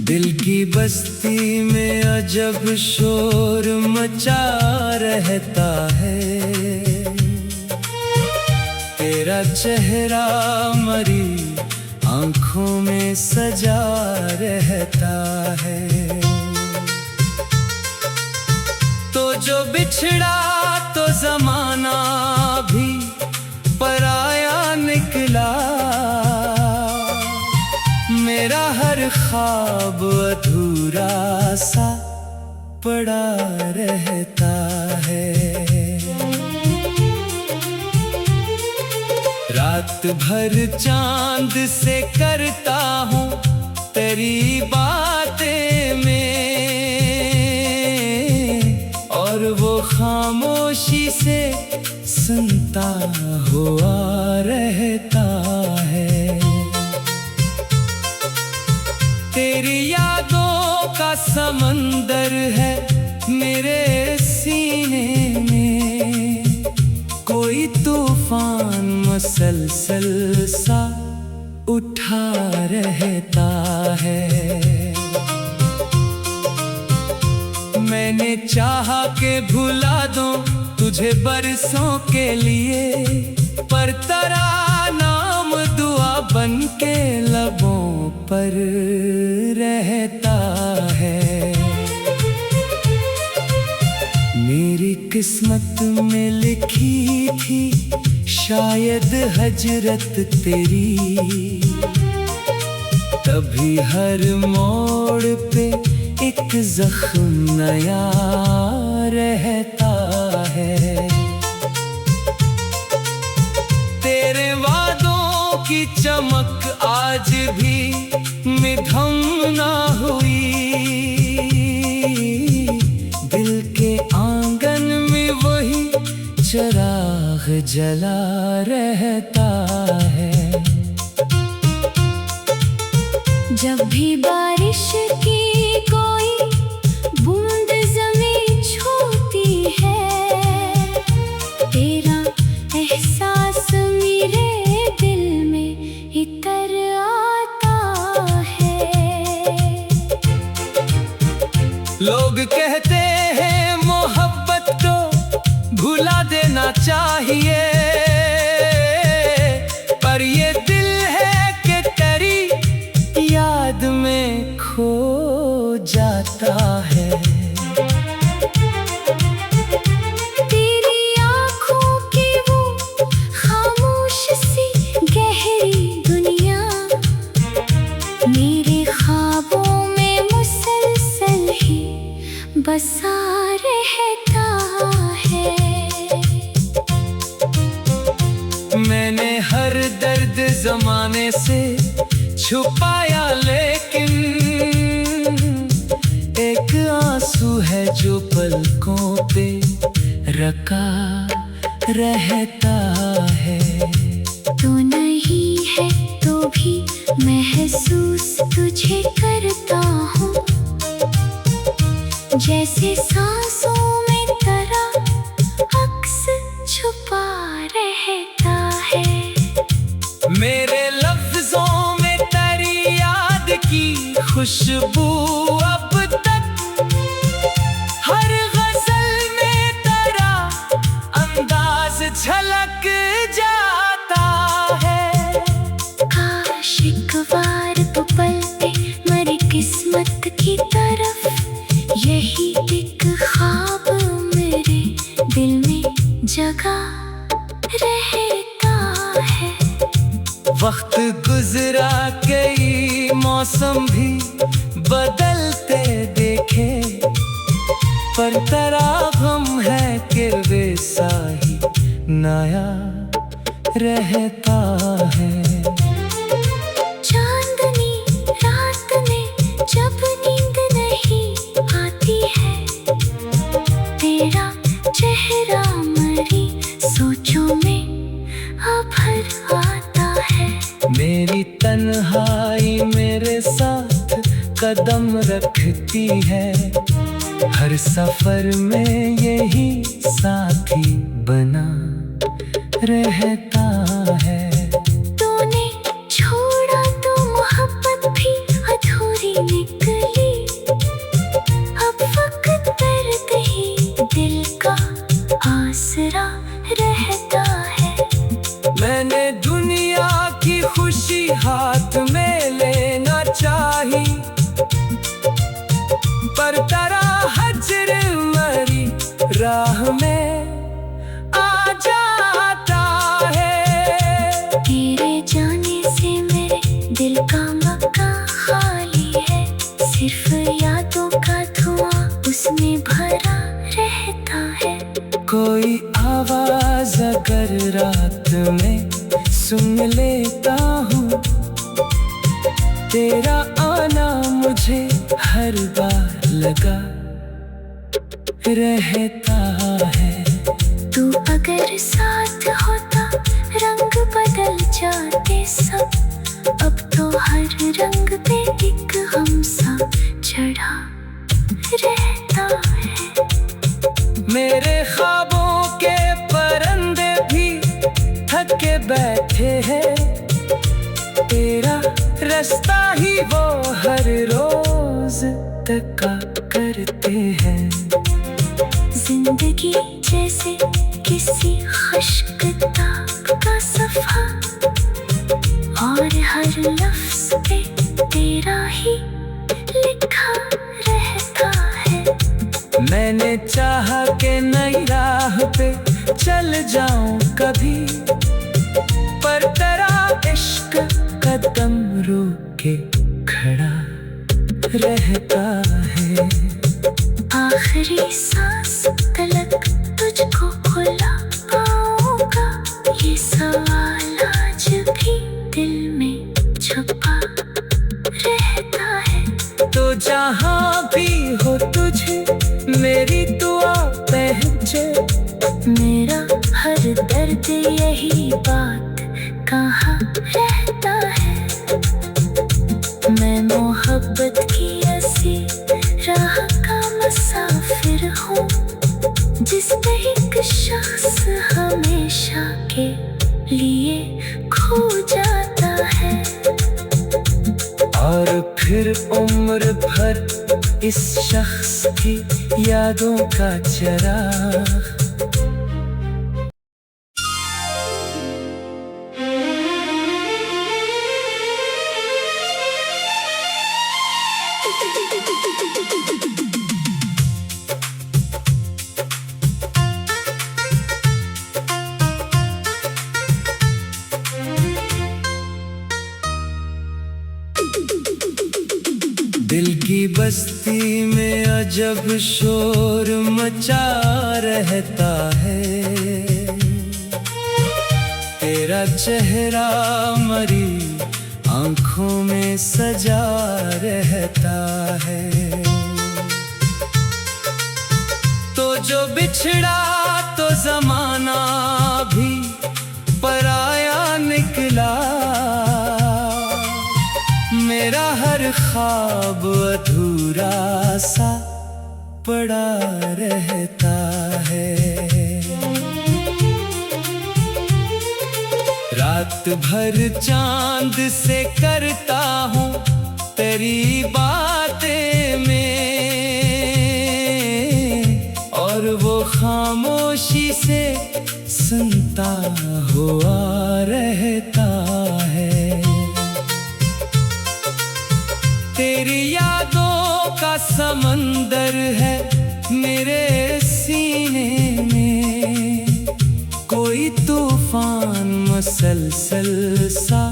दिल की बस्ती में अजब शोर मचा रहता है। तेरा चेहरा मरी आंखों में सजा रहता है। तो जो बिछड़ा तो जमाना भी पराया निकला। मेरा हर ख्वाब अधूरा सा पड़ा रहता है। रात भर चांद से करता हूँ तेरी बातें में, और वो खामोशी से सुनता हुआ रहता है। तेरी यादों का समंदर है मेरे सीने में, कोई तूफान मसलसल सा उठा रहता है। मैंने चाहा के भुला दूं तुझे बरसों के लिए, पर तेरा नाम दुआ बन के लबों पर रहता है। मेरी किस्मत में लिखी थी शायद हजरत तेरी, तभी हर मोड़ पे एक जख्म नया रहता है। तेरे वादों की चमक आज भी मिधम ना हुई। दिल के आंगन में वही चिराग जला रहता है। जब भी बारिश की कोई बूंद ज़मीं छूती है, तेरा एहसास मेरे दिल में इतर आता है। लोग कहते हैं मोहब्बत को भुला देना चाहिए, पर ये दिल है कि तेरी याद में खो जाता है। तेरी आँखों की वो खामोश सी गहरी दुनिया मेरे ख्वाबों में मुसलसल ही बसा रहता है। मैंने हर दर्द जमाने से छुपाया, लेकिन एक आंसू है जो पलकों पे रखा रहता है। तो नहीं है तो भी महसूस तुझे करता हूँ, जैसे सांसों में तेरा अक्स छुपा रहता है। मेरे लफ्जों में तेरी याद की खुशबू अब तक, हर गजल में तेरा अंदाज झलक जाता है। काश एक बार तो पलटे मेरी किस्मत की तरफ, यही एक ख्वाब मेरे दिल में जगा रहता है। वक्त गुजरा कई मौसम भी बदलते देखे, पर तेरा गम है कि वैसा ही नया रहता है। चांदनी रात में जब नींद नहीं आती है, तेरा चेहरा मरी सोचों में अभर आता है। मेरी तन्हाई मेरे साथ कदम रखती है, हर सफर में यही साथी बना रहता है। तूने छोड़ा तो मोहब्बत भी अधूरी निकली। रहता है। मैंने दुनिया की खुशी हाथ में लेना चाही, पर तेरा हजर मरी राह में आ जाता है। तेरे जाने से मेरे दिल का मकान खाली है, सिर्फ यादों का धुआं उसमें भरा रहता है। कोई आवाज अगर रात में सुन लेता हूँ, तेरा आना मुझे हर बार लगा रहता है। तू अगर साथ होता रंग बदल जाते सब, अब तो हर रंग पे एक हमसा चढ़ा रहता है। मेरे ख्वाबों के परिंदे भी थके बैठे हैं, तेरा रास्ता ही वो हर रोज तका करते हैं। जिंदगी जैसे किसी खुश्क किताब का सफा, और हर लफ्ज पे तेरा ही लिखा रहता है। मैंने चाहा कि नई राह पे चल जाऊं कभी, पर तेरा इश्क कदम रोके खड़ा रहता है। आखिरी सांस तलक तुझको खुला पाऊंगा, ये सवाल आज भी दिल में छुपा रहता है। तो जहाँ भी हो तुझे मेरी दुआ पहुंचे, मेरा हर दर्द यही बात कहाँ रहता है। मैं मोहब्बत की ऐसी राह का मुसाफिर हूँ, जिस पे एक शख्स हमेशा के लिए खो जाता है। और फिर उम्र भर इस शख्स की यादों का चराग दिल की बस्ती में अजब शोर मचा रहता है। तेरा चेहरा मरी आंखों में सजा रहता है। तो जो बिछड़ा तो जमाना भी पराया निकला, मेरा हर ख्वाब अधूरा सा पड़ा रहता है। रात भर चांद से करता हूँ तेरी बातें में, और वो खामोशी से सुनता हुआ रहता है। तेरी यादों का समंदर है मेरे सीने में, कोई तूफान मुसलसल सा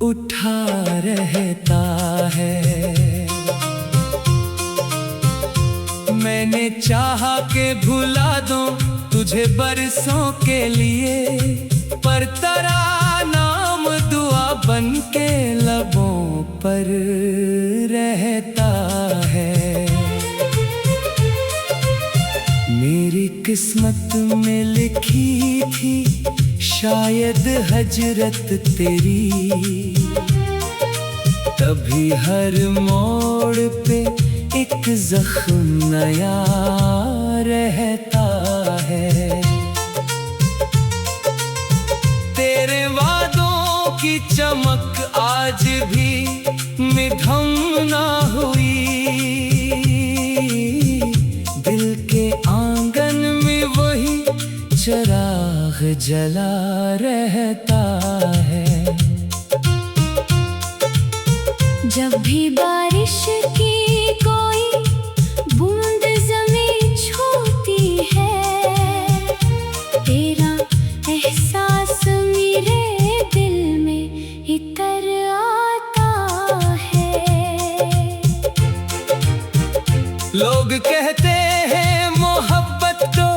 उठा रहता है। मैंने चाहा के भुला दूं तुझे बरसों के लिए, पर तेरा नाम दुआ बन के लबों पर रहता है। मेरी किस्मत में लिखी थी शायद हजरत तेरी, तभी हर मोड़ पे एक जख्म नया रहता है। तेरे वादों की चमक आज भी मिधम ना हुई, दिल के आंगन में वही चराग चिराग जला रहता है। जब भी बारिश की कोई बूंद ज़मीं छूती है, तेरा एहसास मेरे दिल में इतर आता है। लोग कहते हैं मोहब्बत तो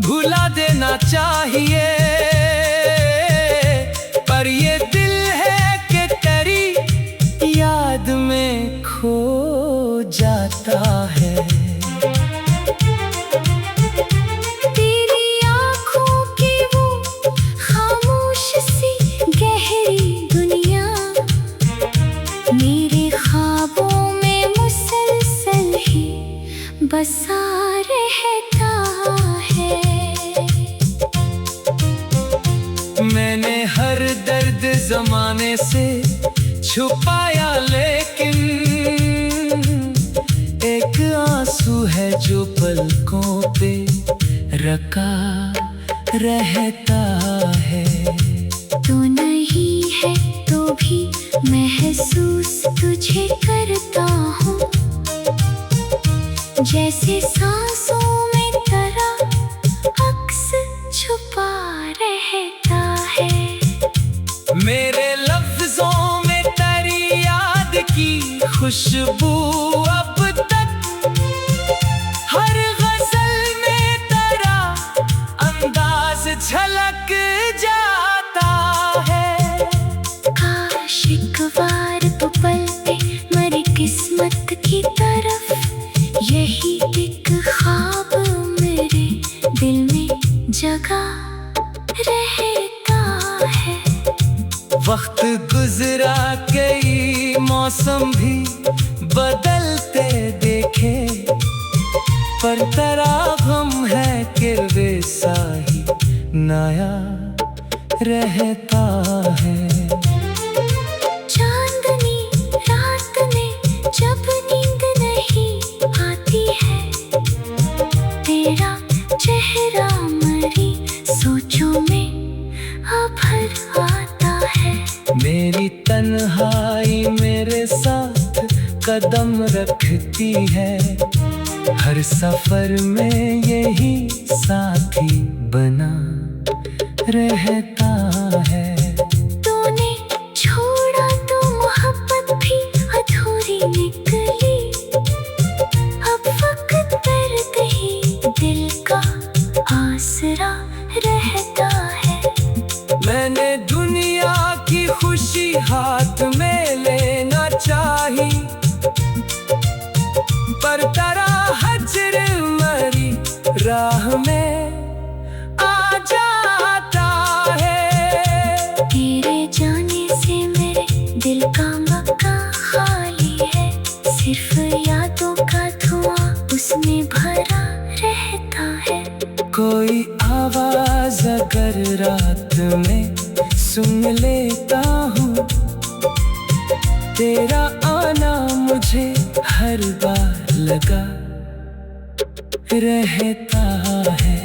भुला देना चाहिए, पर ये दिल है कि तेरी याद में खो जाता है। तेरी आँखों की वो खामोश सी गहरी दुनिया मेरे ख्वाबों में मुसलसल ही बसा रहता है। मैंने हर दर्द जमाने से छुपाया, लेकिन एक आंसू है जो पलकों पे रखा रहता है। तू नहीं है तो भी महसूस तुझे करता हूँ, जैसे सांसों में तेरा अक्स छुपा रहता है। मेरे लफ्जों में तेरी याद की खुशबू अब तक, हर गजल में तेरा अंदाज झलक जाता है। काश एक बार तो पलटे मेरी किस्मत की तरफ, यही एक ख्वाब मेरे दिल में जगा रहता है। वक्त गुजरा, कई मौसम भी बदलते देखे, पर तेरा गम है कि वैसा ही नया रहता है। चांदनी रात में जब नींद नहीं आती है, तेरा चेहरा मेरी सोचों में अभर आता है। मेरी तन्हाई मेरे साथ कदम रखती है, हर सफर में यही साथी बना रहता है। तूने छोड़ा तो मोहब्बत भी अधूरी निकली, अब वक्त पर कहीं दिल का आसरा रहता है। मैंने दुनिया की खुशी हाथ में लेना चाही, पर तेरा हजर मेरी राह में आ जाता है। तेरे जाने से मेरे दिल का मकान खाली है, सिर्फ यादों का धुआं उसमें भरा रहता है। कोई आवाज अगर रात में सुन लेता हूँ, तेरा आना मुझे हर बार लगा रहता है।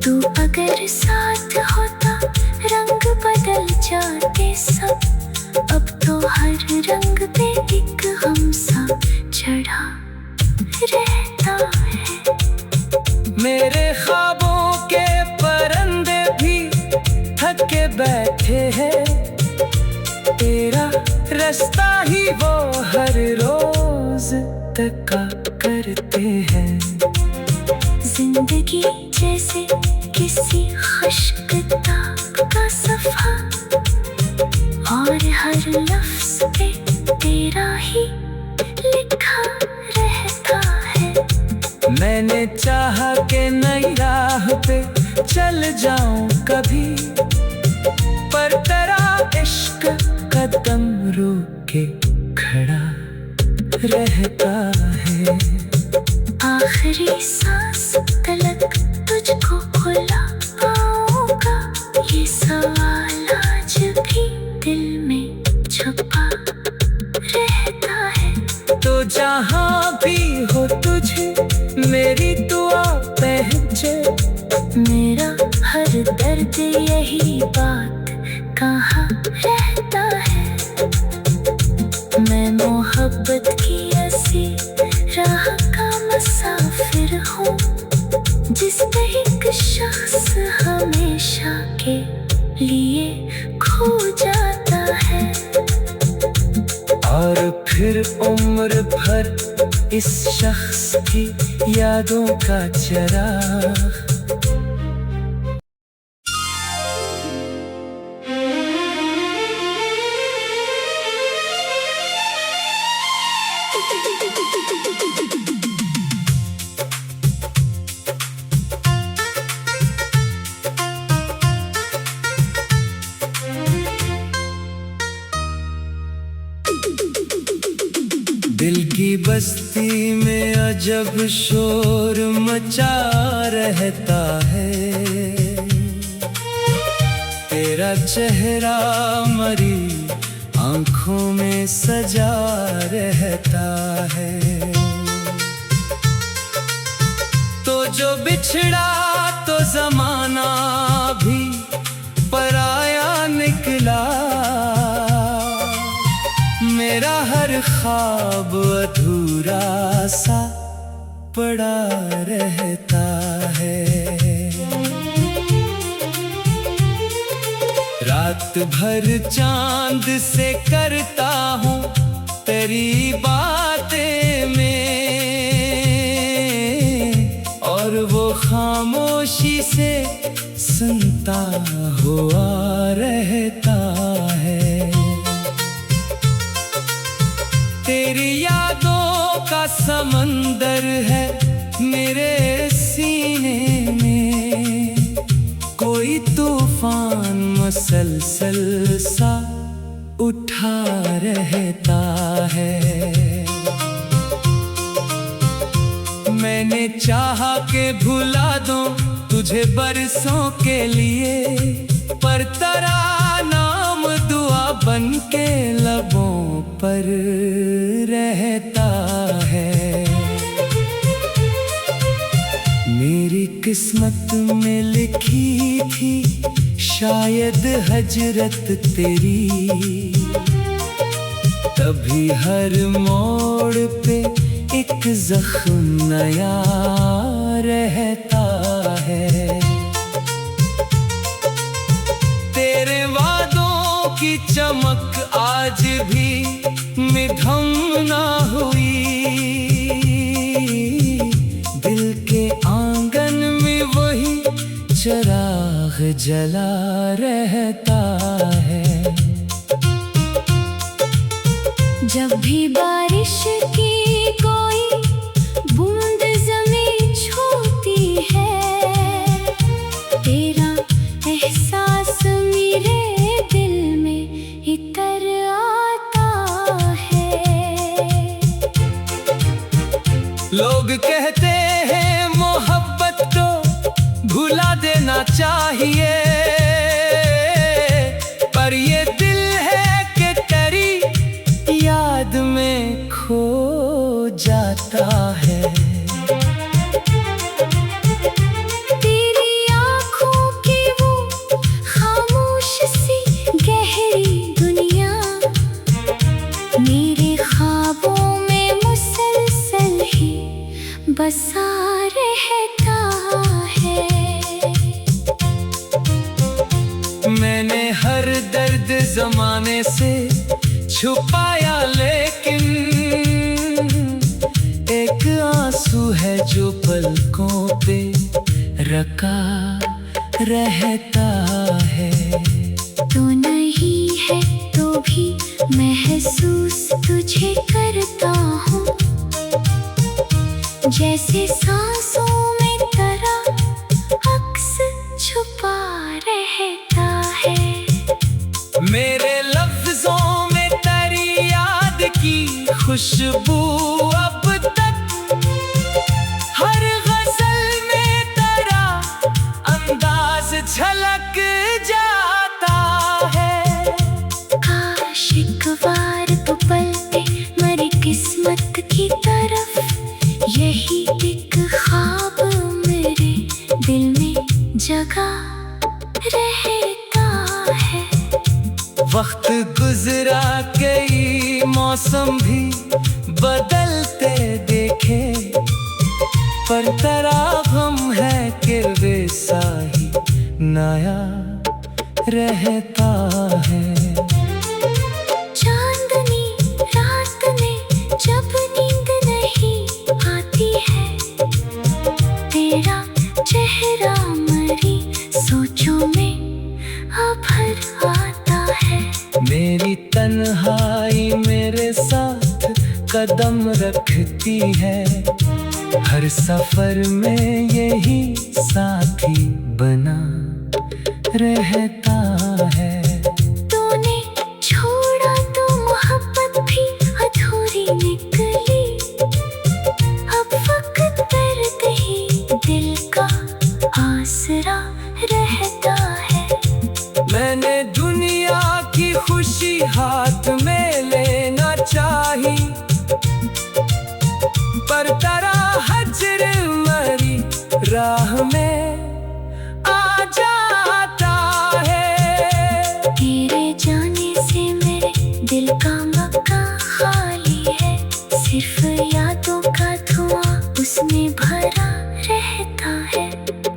तू अगर साथ होता रंग बदल जाते सब, अब तो हर रंग पे एक गम सा चढ़ा रहता है। मेरे ख्वाबों के परिंदे भी थके बैठे हैं, तेरा रास्ता ही वो हर रोज तका करते हैं। जिंदगी जैसे किसी खुश्क किताब का सफ़ा, और हर लफ्ज पे तेरा ही लिखा रहता है। मैंने चाहा कि नई राह पे चल जाऊं कभी, पर तेरा इश्क कदम रोके खड़ा रहता है। आखिरी सांस तलक तुझको खुला पाऊंगा, ये सवाल आज भी दिल में छुपा रहता है। तो जहाँ भी हो तुझे मेरी दुआ पहुंचे, मेरा हर दर्द यही बात कहाँ रहता है। मैं मोहब्बत की ऐसी राह का मुसाफिर हूँ, जिस पे एक शख्स हमेशा के लिए खो जाता है। और फिर उम्र भर इस शख्स की यादों का चराग दिल की बस्ती में अजब शोर मचा रहता है। तेरा चेहरा मरी आंखों में सजा रहता है। तो जो बिछड़ा तो जमाना भी पराया निकला। मेरा हर ख्वाब अधूरा सा पड़ा रहता है। रात भर चांद से करता हूँ तेरी बातें में, और वो खामोशी से सुनता हुआ रहता है। तेरी यादों का समंदर है मेरे सीने में, कोई तूफान मसलसल सा उठा रहता है। मैंने चाहा के भुला दूं तुझे बरसों के लिए, पर तेरा नाम दुआ बन के लबों पर रहता है। मेरी किस्मत में लिखी थी शायद हजरत तेरी, तभी हर मोड़ पे एक जख्म नया रहता है। तेरे वादों की चमक आज भी मिधम ना हुई। दिल के आंगन में वही चिराग जला रहता है। जब भी बारिश की कोई बूंद ज़मीं छूती है, तेरा एहसास मेरे दिल में इतर आता है। लोग कहते हैं मोहब्बत को भुला देना चाहिए, पर ये दिल है कि तेरी याद में खो जाता है। तेरी आँखों की वो खामोश सी गहरी दुनिया मेरे ख्वाबों में मुसलसल ही बसा रहता है। मैंने हर दर्द जमाने से छुपाया, लेकिन एक आंसू है जो पलकों पे रखा रहता है। तो नहीं है तो भी महसूस तुझे करता हूँ, जैसे सांसों में तेरा अक्स छुपा रहता है। मेरे लफ्जों में तेरी याद की खुशबू अब तक, हर गजल में तेरा अंदाज झलक जाता है। काश एक बार तो पलटे मेरी किस्मत की तरफ, यही एक ख्वाब मेरे दिल में जगा वक्त गुजरा कई मौसम भी बदलते देखे, पर तेरा गम है कि वैसा ही नया रहता है। चांदनी रात में जब नींद नहीं आती है, तेरा चेहरा मरी सोचों में अभर आता है। मेरी तन्हाई मेरे साथ कदम रखती है, हर सफर में यही साथी बना रहता है। तूने छोड़ा तो मोहब्बत भी अधूरी निकली, अब वक्त दर्द ही दिल का आसरा रहता है। मैंने दुनिया की खुशी हाथ में लेना चाही, पर तेरा हजर मरी राह में आ जाता है। तेरे जाने से मेरे दिल का मकान खाली है, सिर्फ यादों का धुआं उसमें भरा रहता है।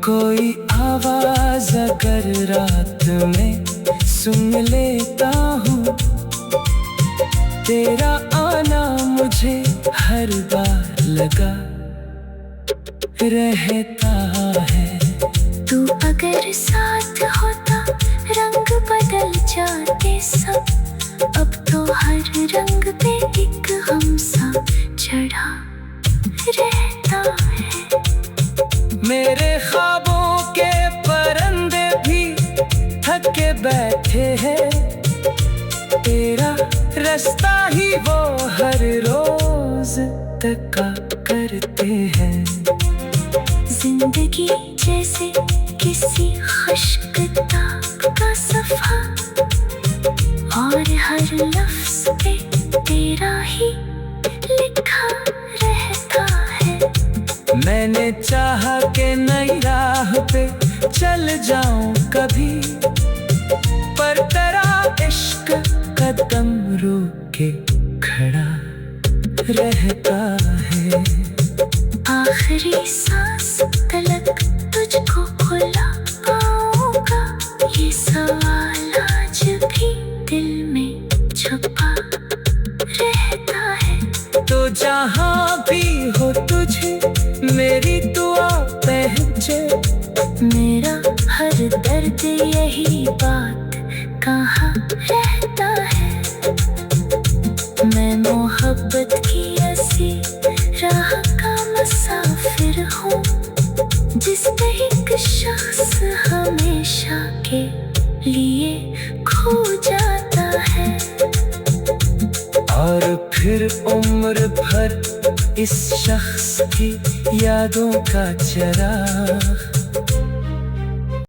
कोई आवाज अगर रात में सुन लेता हूँ, तेरा आना मुझे हर बार लगा रहता है। तू अगर साथ होता रंग बदल जाते सब, अब तो हर रंग पे एक हमसा चढ़ा रहता है। मेरे ख्वाबों के परिंदे भी थके बैठे हैं, तेरा रास्ता ही वो हर रोज तका करते हैं। जिंदगी जैसे किसी खुश्क किताब का सफ़ा, और हर लफ्ज पे तेरा ही लिखा रहता है। मैंने चाहा कि नई राह पे चल जाऊं कभी, पर तेरा इश्क कदम रोके खड़ा रहता है। आखिरी सांस तलक तुझको खुला पाऊंगा, ये सवाल आज भी दिल में छुपा रहता है। तो जहाँ भी हो तुझे मेरी दुआ पहुंचे, मेरा हर दर्द यही बात कहाँ रहता है। मैं मोहब्बत की ऐसी राह का मुसाफिर हूँ, जिस पे एक शख्स हमेशा के लिए खो जाता है। और फिर उम्र भर इस शख्स की यादों का चराग